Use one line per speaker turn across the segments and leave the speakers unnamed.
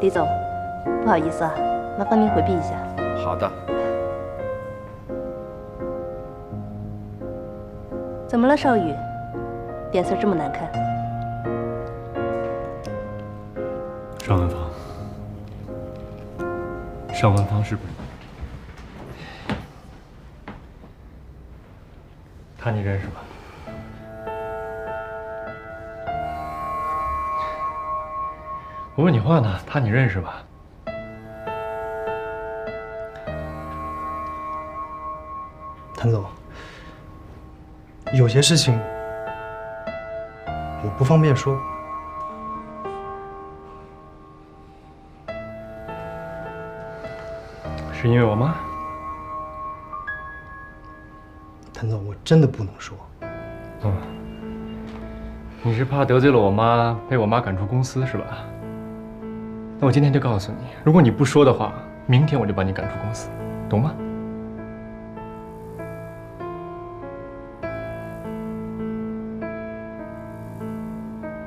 李总，不好意思啊，麻烦您回避一下。
好的。
怎么了，少宇？脸色这么难看。
尚文芳，尚文芳是不是？他你认识吧？我问你话呢，他你认识吧？
谭总，有些事情我不方便说。
是因为我妈？
谭总，我真的不能说。
你是怕得罪了我妈，被我妈赶出公司是吧？那我今天就告诉你，如果你不说的话，明天我就把你赶出公司，懂吗？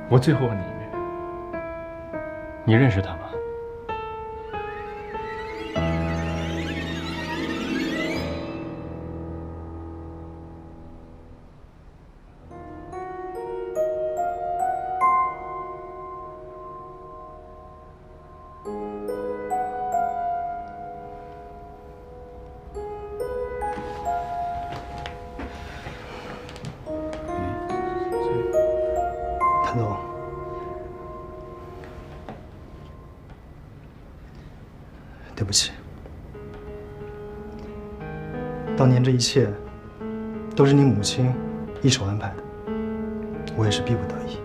我最后问你一遍，你认识他吗？
谭总，对不起，当年这一切都是你母亲一手安排的，我也是逼不得已。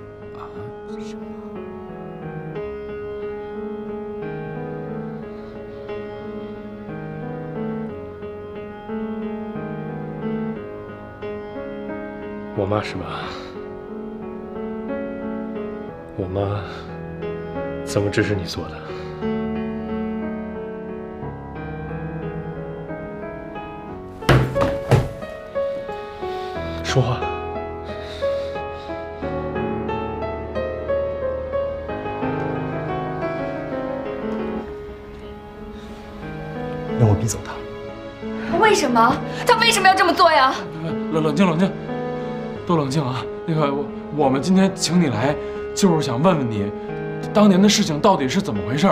我妈是吧？我妈怎么支持你做的？说话！
让我逼走他。
为什么？他为什么要这么做呀？
冷静，都冷静啊！那个，我们今天请你来，就是想问问你，当年的事情到底是怎么回事？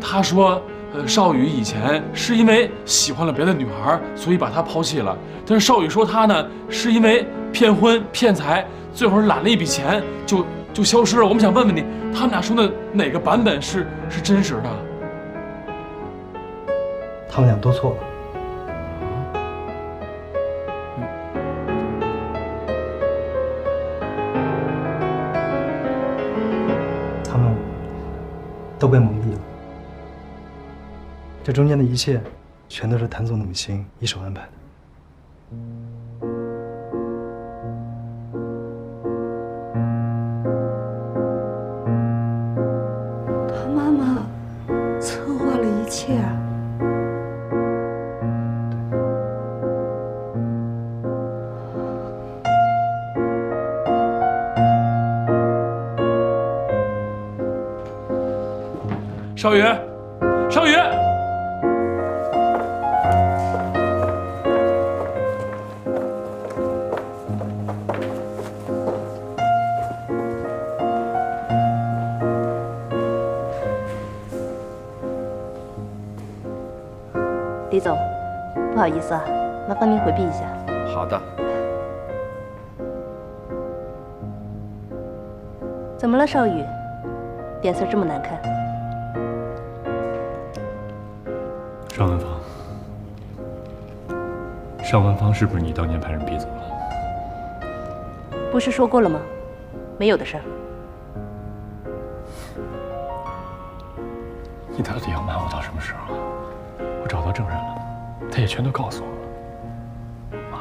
他说，少宇以前是因为喜欢了别的女孩，所以把她抛弃了。但是少宇说他呢，是因为骗婚骗财，最后揽了一笔钱就消失了。我们想问问你，他们俩说的哪个版本是真实的？
他们俩都错了。他们都被蒙蔽了。这中间的一切，全都是谭总的母亲一手安排的。
他妈妈策划了一切啊！
少宇，少宇！
李总，不好意思啊，麻烦您回避一下。
好的。
怎么了，少宇？脸色这么难看。
尚文芳，尚文芳是不是你当年派人逼走了？
不是说过了吗？没有的事儿。
你到底要瞒我到什么时候啊？我找到证人了，他也全都告诉我了。妈，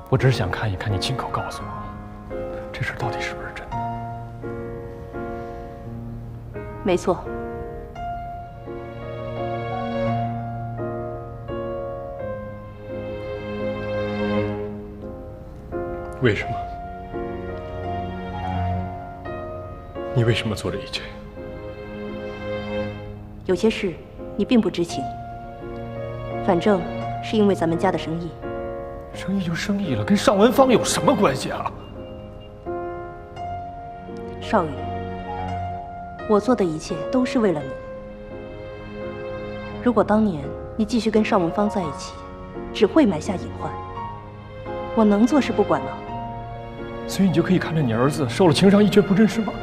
我只是想看一看你亲口告诉我，这事到底是不是真的？
没错。
为什么？你为什么做这一切？
有些事你并不知情，反正是因为咱们家的生意。
生意就生意了，跟尚文芳有什么关系啊？
少宇，我做的一切都是为了你。如果当年你继续跟尚文芳在一起，只会埋下隐患。我能坐视不管吗？
所以你就可以看着你儿子受了情伤一蹶不振是吗？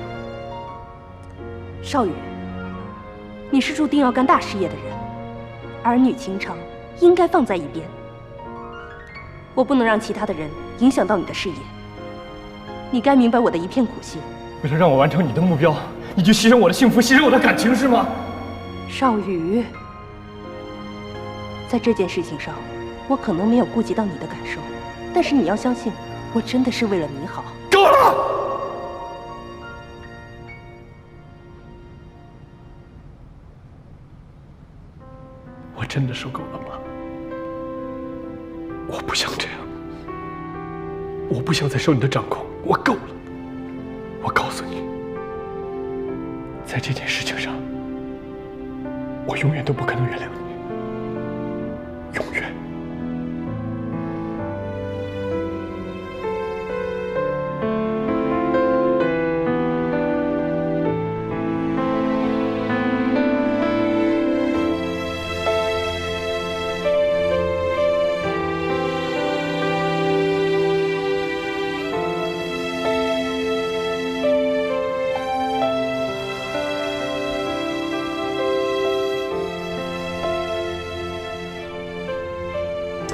少宇，你是注定要干大事业的人，儿女情长应该放在一边。我不能让其他的人影响到你的事业。你该明白我的一片苦心。
为了让我完成你的目标，你就牺牲我的幸福，牺牲我的感情是吗？
少宇，在这件事情上，我可能没有顾及到你的感受，但是你要相信，我真的是为了你好。
够了！我真的受够了吗？我不想这样，我不想再受你的掌控，我够了。我告诉你，在这件事情上，我永远都不可能原谅你，永远。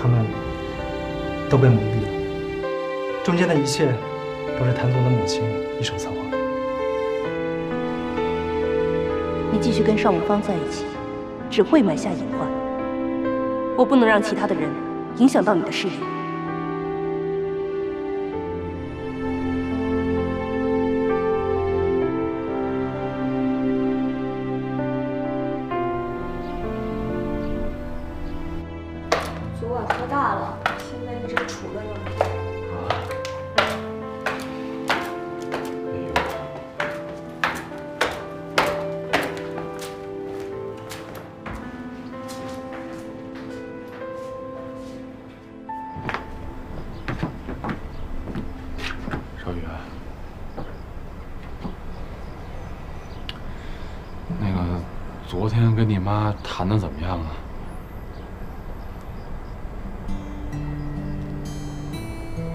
他们都被蒙蔽了，中间的一切都是谭总的母亲一手策划的。
你继续跟尚文芳在一起，只会埋下隐患。我不能让其他的人影响到你的事业。
昨晚喝大了，现在一直杵在那儿。
少宇，那个昨天跟你妈谈的怎么样啊？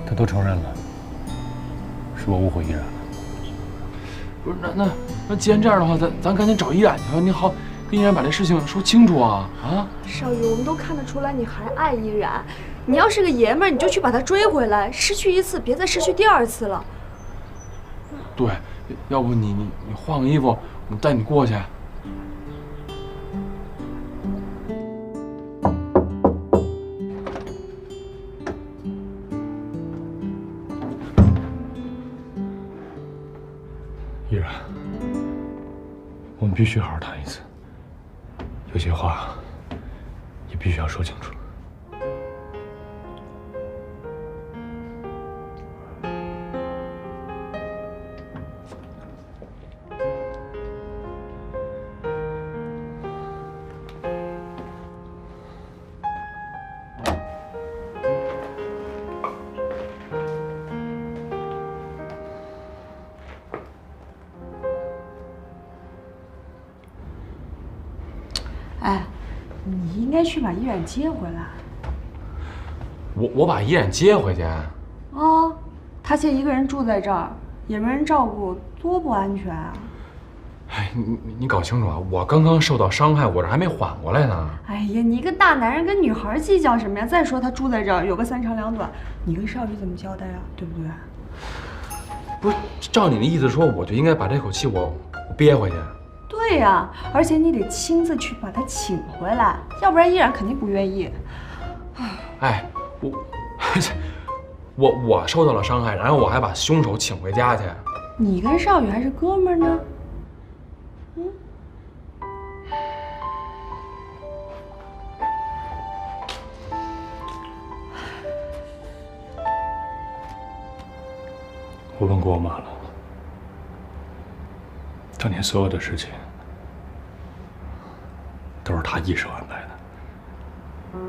他都承认了，是我误会依然了。
不是，那既然这样的话，咱赶紧找依然去吧，你好跟依然把这事情说清楚啊！啊，
少宇，我们都看得出来你还爱依然。你要是个爷们儿，你就去把她追回来，失去一次，别再失去第二次了。
对，要不你换个衣服，我带你过去。
依然，我们必须好好谈一次，有些话也必须要说清楚。
哎，你应该去把依然接回来。
我把依然接回去。
啊，她现在一个人住在这儿，也没人照顾，多不安全啊！
哎，你搞清楚啊！我刚刚受到伤害，我这还没缓过来呢。
哎呀，你一个大男人跟女孩计较什么呀？再说他住在这儿，有个三长两短，你跟少宇怎么交代啊？对不对？
不是，照你的意思说，我就应该把这口气我憋回去。
对呀，而且你得亲自去把他请回来，要不然依然肯定不愿意。
哎，我受到了伤害，然后我还把凶手请回家去。
你跟少宇还是哥们儿呢？
我问过我妈了，当年所有的事情都是他一手安排的。